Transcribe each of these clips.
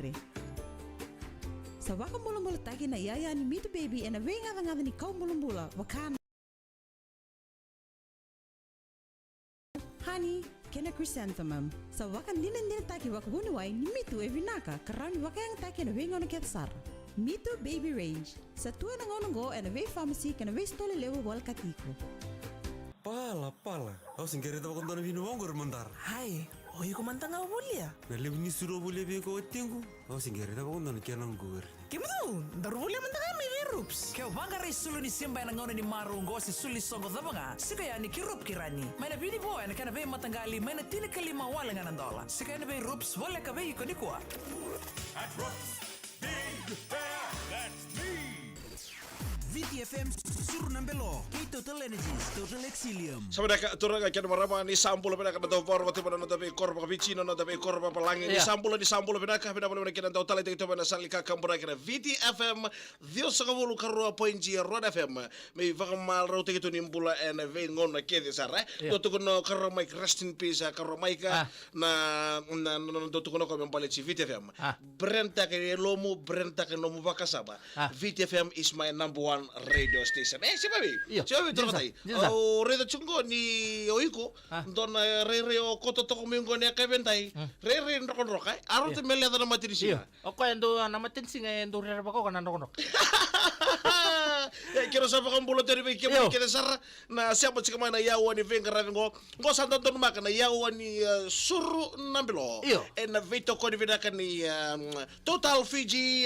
sare. Sa waka mula taki na yaya ni Mito Baby and a way ngada ni kau mula wakana. Honey, kena chrysanthemum. Sa waka nina taki waka huniwai ni Mito evinaka karani waka yang taki na way ngona ketsar. Mito Baby Range. Sa tua na ngonongo and a way pharmacy kana way stole lewa wal katiko. Pala. Au singkere tawa kontona vino wongor mandar. Hai, oyi kumanta nga ubulia. Nale ni suro bule be ko tingu. Au singkere tawa kontona kianang gur. Kimutu, daru bulia manta nga may virups. Kaya wanga rin sulo ni Simba na ngona ni Marungo si suli songo taba nga. Sikaya ni kirup kirani. May na bini boy na kana bay matanggali may na tili kalima wala nga ng dola. Sikaya na bay rups wala ka bay ikonikwa. At Rups, big fair, that's me. VTFM suruh nambelo kay Total Energies, Total Exilium. Sabi na turang kaya marama ni sampulo pinaka na tawar wati na tabi korba vicino na tabi korba palangi ni sampulo pinaka pinaka kina Total ito na salika kambura kina VTFM Dios sa kabulu karua poinji Rod FM may vakamal raw ito nimbula and vengon na kedi sara to kuno karua Mike rest in peace karua Mike na to kuno kami palit si VTFM Brenta kay lomo bakasaba VTFM is my number one radio station. Si Babi. Si Babi toro tay. O radio chungo ni oiko. Don re o koto to kumingo ni akabentay. Re ndokon roka. Aro te mele na matiri siya. O ko endo namatin singa endo re ba ko kanando kono. Kiro sa pakang bulo teri be kemo kene sar na siapa sika mana yawa ni venga ravingo. Ngo santo don maka na yawa ni suru nambilo. En na vito ko ni vidaka ni Total Fiji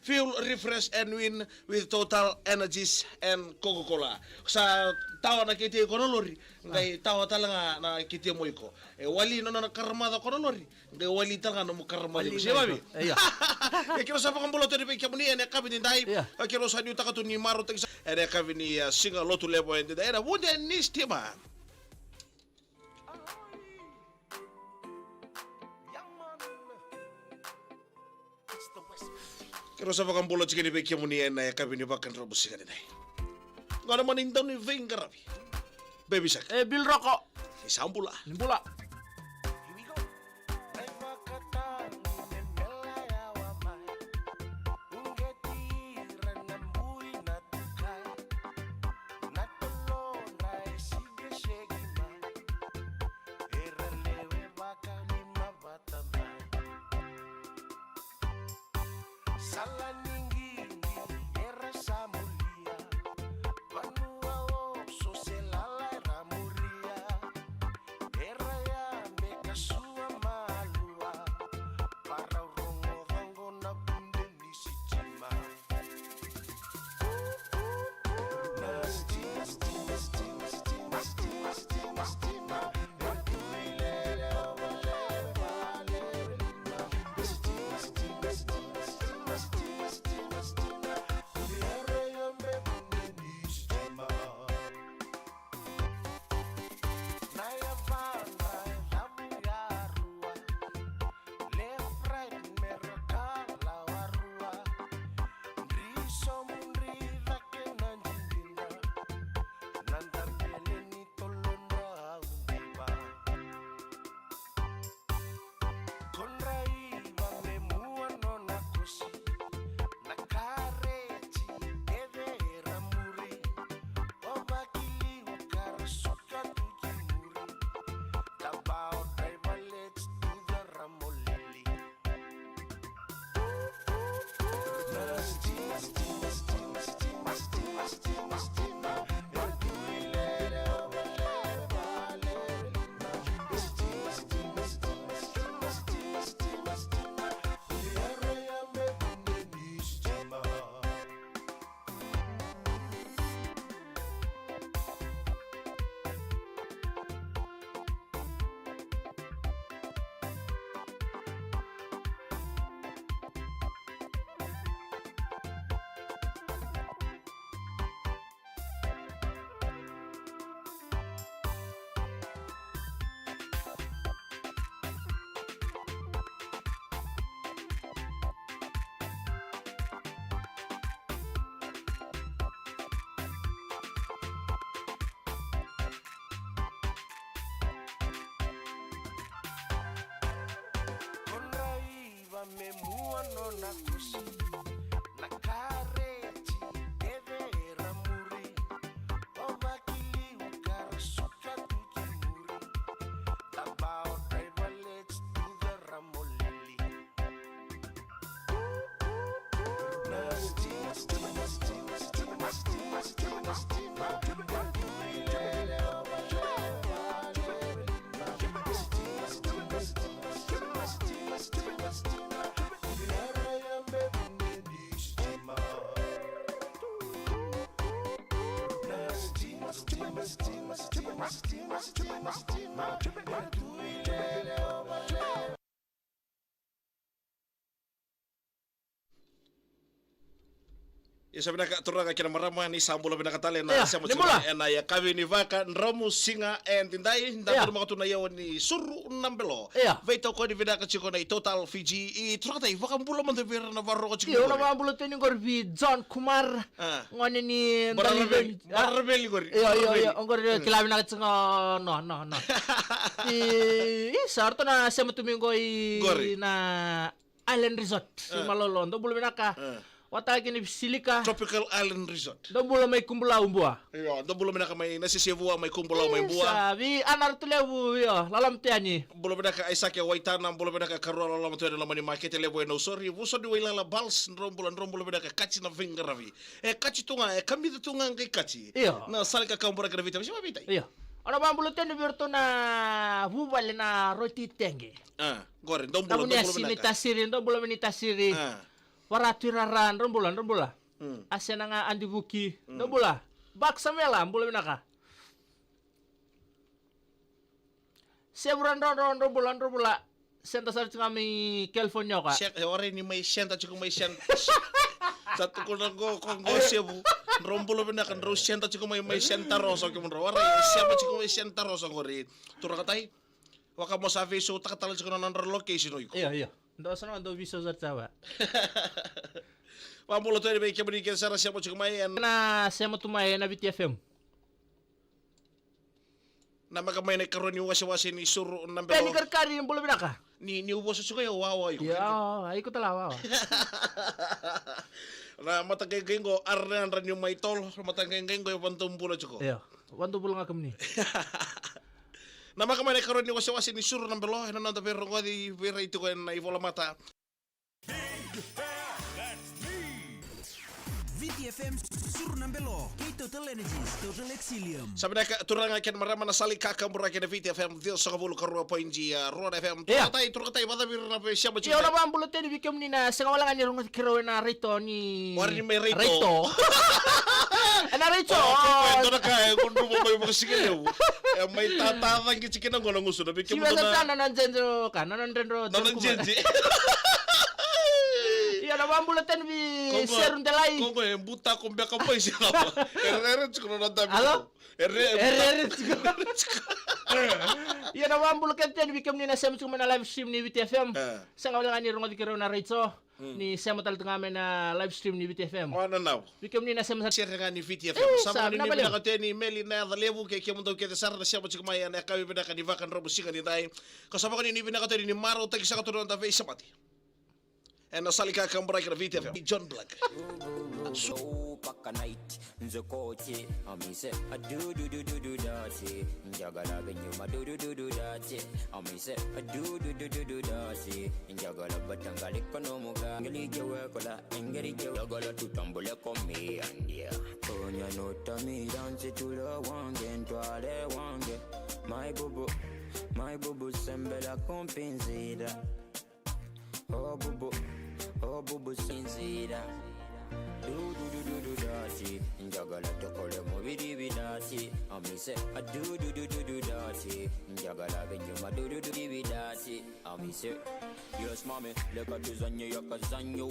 fuel refresh and win with Total Energies and Coca-Cola. Sa tawa na kiti kono lori, ngai tawa talaga na kiti mo iko. Wali no na karmada kono lori, ngai wali talaga no karmada. Si Babi. Kiro sa pakambulo teri pe kemuni ene kabini dai. Kiro sa nyuta katu ni maro tagsa ene kabini singa lotu lebo ende dai. Ene wunde ni stima. Kero sa bakang bulo chikini be kemuni ena kabini bakan robo sigani dai. Ngana manindaw ni vengarabi. Baby sak. Bil rokok. Isambula. Nimbula. Isa binaka turanga kina marama ni sambulo binaka tale na Yeah, siamo limula. chuma na ya kavi ni vaka nramu singa and tindai ndabur mga tuna yaw ni suru nambelo. Yeah. Veito ko ni binaka chiko na total Fiji I turanga tai vaka mbulo man devira na varro ko chiko. Iyo na mambulo tini gorbi John Kumar. Ngone ni Barabeli gori. Iyo ngor kilabi na katsinga no. Sarto na sema tumingo Gori. na Island Resort. Si Malolo ndo bulo binaka. Watagi ni Silika. Tropical Island Resort. Ndo bulo may kumbula umbua. Iyo, ndo bulo binaka may nasisevua may kumbulaw may buwa. Sabi anar tulewu yo lalam tiani. Bulo binaka Isaac Waitana bulo binaka Karola lalam tuwa lamani makete levo no sorry. Wuso di wailala bals nrombulo binaka kachi na vingaravi. Kachi tunga kami tunga ngai kachi. Iyo. Na salika kambura kana vita. Sima vita. Iyo. Ano mambulo tini virto na vuvale na roti tenge. Gore ndo Namu bulo ni asini tasiri ndo bulo mini tasiri. Waratiraran rombula asena nga andi buki rombula bak samela mbula binaka seburan rombula senta sa kami California ka ore ni may senta chiko may senta satu ko na go sebu rombulo binaka ro senta chiko may senta roso ko mo ore sema chiko may senta roso gore turakatay waka mo sa viso takatalo chiko na location oy iya ndo sana ndo viso za tawa Pambulo to ni kebri ke sara siamo chiko may na sema tumay na BTFM na magamay na karon ni wasi ni suru peni nambelo karkari mbula binaka ni ubo sa chiko yo wawa yo ya ay ko talawa na matagay-gayngo arnan ran yung may tol matagay-gayngo yung pantumbulo chiko iya wanto bulang akam ni na makamay na karon ni wasi ni suru nambelo ano na pero ko di vera ito ko na ivola mata VTFM Sur Nambelo, Total Energies, Total Exilium. sabi na turanga ken marama na sali kakambura ken VTFM Dios sa kabulo karua poinji Roda FM Yeah. turkatay madabir na pe siya iyo na mambulo tini bikem ni na sa wala nga nirong kiro na rito ni Wari ni may rito. Ana rito ito na kaya kung mo may mga sigilew may tatatang kichikin ang gulang gusto na bikin si mo Wesa na nanandendro ka nanandendro nananjenji iya na mambulo tini bi serum delay Kongo buta kumbe kapoy siya ka pa ere chukro na dami Alo? ere iya na mambulo tini bikem ni na sem cuma na live stream ni BTFM sa wala nga nirong kiro na rito ni sem tal ngamen na live stream ni BTFM ano na bikem ni na sem sa share nga ni VTFM sabi sama ni na ni baliw. na ni Meli na levu ke kemo do ke sar na siya mo chikmaya na kawi bina kan ivakan robo singa ni dai kasama ko ni bina ni Maro tagi sa katuron ta face samati and nasalika kambura ken VTFM John Black So paka night nzo koche amise adu du du du du dati njagala benyo madu du du du dati amise adu du du du du dati njagala batangale kono muga ngeli jewe kola ngeli jewe njagala tutambule komi andia onya no tami dance tulo wange ntwale wange my bubu sembela compensida oh bubu sinzira do dati njagala tokole mubiri bidati amise adu do dati njagala benyuma do bidati amise yes mami lega tuzanye yakazanyo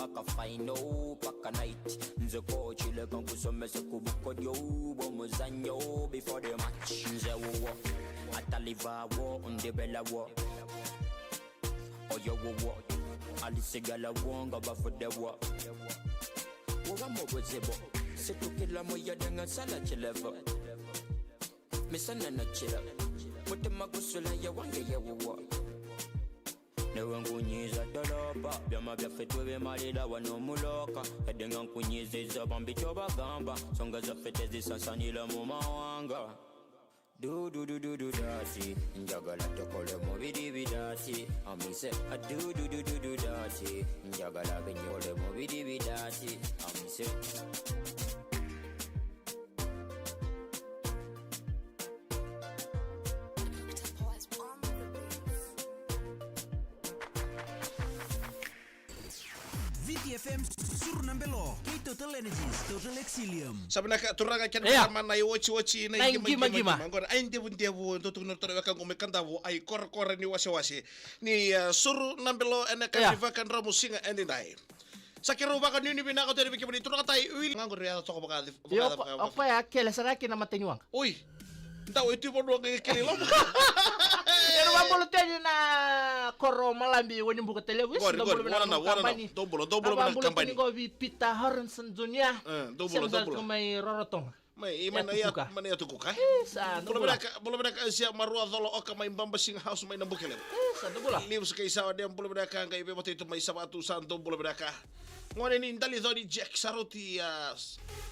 akafaino paka night nze coach lega kusomese kubukodyo bomuzanyo before the match nze wo ataliva wo ndebela wo oyo wo alisigala wonga bafude wo Uga mobozebo Setukila moya dengan salah cileva Misana na chila Mutima gusula ya wange ya wawa newe nkunyiza tolopa byama byaffe twebemalira wano muloka edde nga nkunyizizza bambikyo bagamba songa zaffe tezisasanira mu mawanga dati njagala tokole mubiri bidati amise dati njagala benyole mubiri bidati amise VTFM Surunambelo, kay Total Energies, Total Exilium. Sabi na turaga kaya Yeah. naman na iwachi Na ingima-ngima. Ngora ay ndebu tutuk nurtoro ka kumikanda wo ay kor ni wasi ni Suru Nambelo ena Yeah. kan divakan ramu singa endindai. Sakiro baka nini binako tadi bikin ni turaga tay uil ngangor ya toko baka. Yo, ako ya, kela saraki na matenyuang. Uy. Tahu itu bodoh kayak kiri lo. Pero mambulo tayo na koro malambi wani buka televis. Gori, wana na, dobolo na kampanye. Mambulo Peter Harrison Jr. Dobolo. May rorotong. May Ya, tukuka. mana ya tukuka. Sa Belum ada siya marua dolo oka may bambasing house may nambukele. sa dugula. Lives kay sawa dem belum ada ka kay bebote ito may sabatu santo belum ada ka. Ngone ni dali do ni Jack Saroti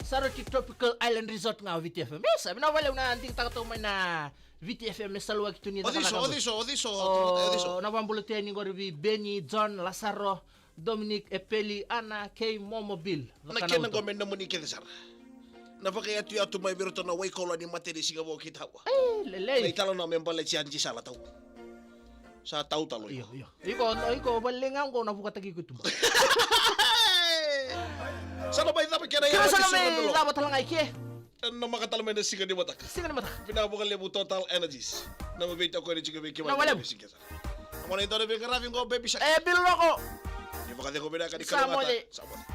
Saroti Tropical Island Resort nga VTFM. Yes, sabi na wala na anting tagatumay na VTFM na saluwag ito nito. Odiso. Na mambulo tayo ni Gorbi Benny, John, Lazaro, Dominic, Epeli, Ana, Kay, Momobil. Nakena gomen na muni kesa. Napakaya tu may biruto na way kola ni materi siga mo kita wa. Lelay. May talo na membala si Anji sala tau. Sa tau talo. Iyo. Iko, balingan ko na buka tagi ko ito. Sana ba ita kaya Kaya ya? sa kami dapat lang ay kiye. Na makatalamay na siga di matak. Sige na mata. Pinabukal lebu Total Energies. Na mabita ko ni chiga beki Na wala. Amo na ito na beka rafing ko baby shark. Bilo ko. Di ba kasi ko binaka di Samole. kalawata. Samole.